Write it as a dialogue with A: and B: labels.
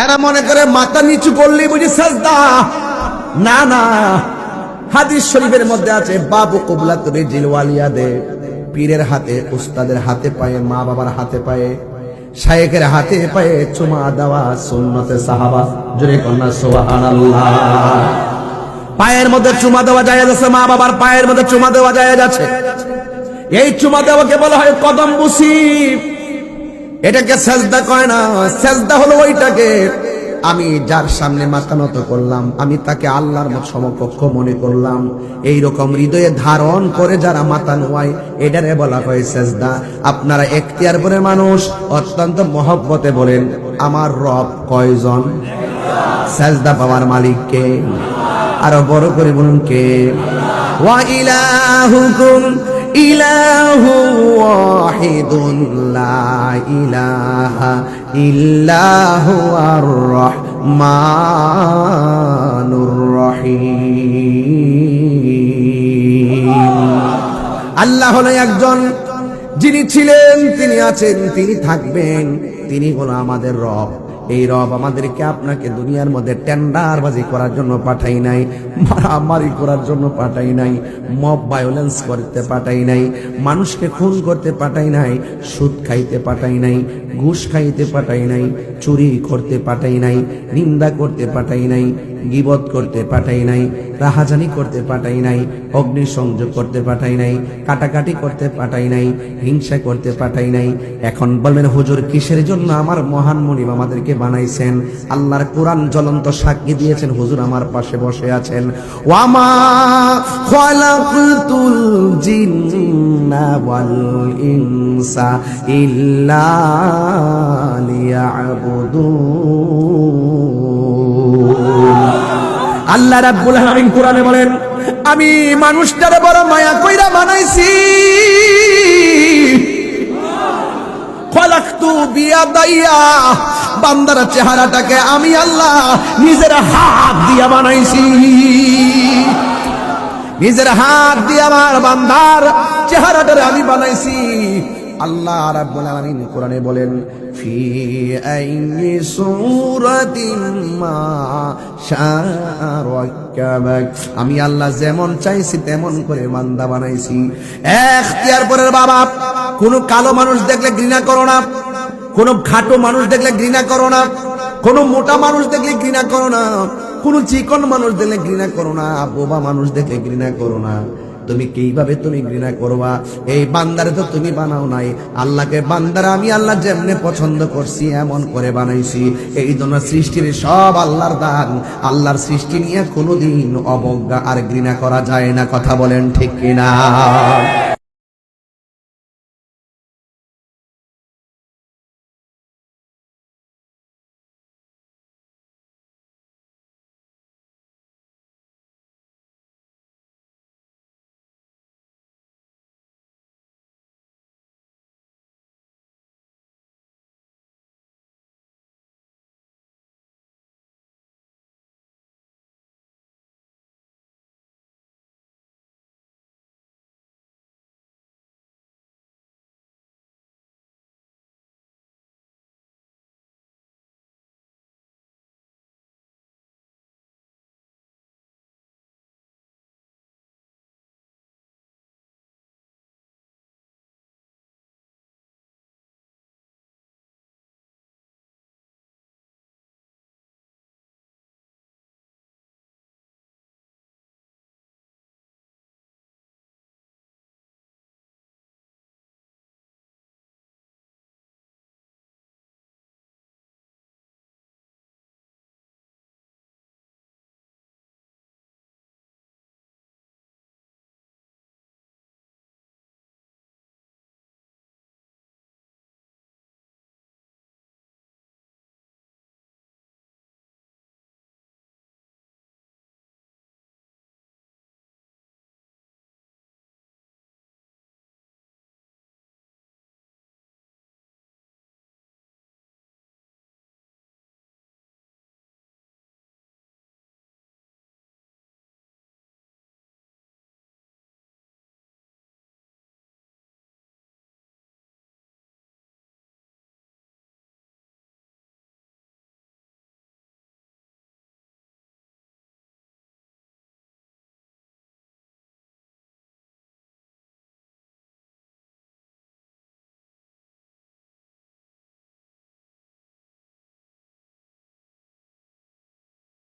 A: এরা মনে করে মাথা নিচু করলেই বুঝি সাজদা। না না, হাদিস শরীফের মধ্যে আছে বাবু কুবলাত রিজিল ওয়ালিয়াদে, পীরের হাতে, উস্তাদের হাতে পায়ে, মা বাবার হাতে পায়ে, শায়েখের হাতে পায়ে চুমা দেওয়া সুন্নতে সাহাবা। জোরে কন্যা সুবহানাল্লাহ। পায়ের মধ্যে চুমা দেওয়া জায়েজ আছে, মা বাবার পায়ের মধ্যে চুমা দেওয়া জায়েজ আছে। এই চুমা দেওয়াকে বলা হয় কদম বুসি। এটাকে সেজদা কয় না। সেজদা হলো ওইটাকে আমি যার সামনে মাথা নত করলাম, আমি তাকে আল্লাহর সমকক্ষ মনে করলাম, এইরকম হৃদয়ে ধারণ করে যারা মাথা নোয়ায়, এটারে বলা হয় সেজদা। আপনারা এখতিয়ার করে মানুষ অত্যন্ত মহব্বতে বলেন, আমার রব কয়জন? সেজদা পাওয়ার মালিক কে? আরো বড় করে বলুন কে? ওয়া ইলাহুকুম ইলাহু ওয়াহিদুন লা ইলাহা ইল্লাহু আর রহমানুর রহিম। আল্লাহ হলো একজন, যিনি ছিলেন, তিনি আছেন, তিনি থাকবেন, তিনি হলো আমাদের রব। এই রব আমাদেরকে আপনাকে দুনিয়ার মধ্যে টেন্ডারবাজি করার জন্য পাঠাই নাই, মারামারি করার জন্য পাঠাই নাই, মব ভায়োলেন্স করতে পাঠাই নাই, মানুষকে খুন করতে পাঠাই নাই, সুদ খাইতে পাঠাই নাই, ঘুষ খাইতে পাঠাই নাই, চুরি করতে পাঠাই নাই, নিন্দা করতে পাঠাই নাই, গীবত করতে পাঠাই নাই, রাহাজানি করতে পাঠাই নাই, অগ্নিসংযোগ করতে পাঠাই নাই, কাটাকাটি করতে পাঠাই নাই, হিংসা করতে পাঠাই নাই। এখন বলবেন হুজুর কিসের জন্য আমার মহান মুনিব আমাদেরকে বানাইছেন? আল্লাহর কোরআন জ্বলন্ত সাক্ষী দিয়েছেন, হুজুর আমার পাশে বসে আছেন। ওয়ামা খালাকতুল জিন্না ওয়াল ইনসা ইল্লা লিয়াবুদুন। আল্লাহ রাব্বুল আলামিন কোরআনে বলেন, আমি মানুষটারে বড় মায়া কইরা বানাইছি। খলাকতু বিয়াদাইয়া, বান্দার চেহারাটাকে আমি আল্লাহ নিজের হাত দিয়া বানাইছি। নিজের হাত দিয়ে আমার বান্দার চেহারাটারে আমি বানাইছি। আল্লাহ রাব্বুল আলামিন কোরআনে বলেন, ফি আইয়ি সূরাতিন মা শাআ রাক্কাবাক, আমি আল্লাহ যেমন চাইছি তেমন করে বান্দা বানাইছি। এখতিয়ার পরের বাবা, কোন কালো মানুষ দেখলে ঘৃণা করো না, কোন খাটো মানুষ দেখলে ঘৃণা করো না, কোন মোটা মানুষ দেখলে ঘৃণা করো না, কোন চিকন মানুষ দেখলে ঘৃণা করো না, বোবা মানুষ দেখলে ঘৃণা করো না। তুমি কিভাবে তুমি ঘৃণা করবা? এই বান্দারে তো তুমি বানাও নাই। আল্লাহকে বান্দারা আমি আল্লাহ যেমনে পছন্দ করছি এমন করে বানাইছি। এই জন্য সৃষ্টির সব আল্লাহর দান। আল্লাহর সৃষ্টি নিয়ে কোনোদিন অবজ্ঞা আর ঘৃণা করা যায় না। কথা বলেন ঠিক কিনা?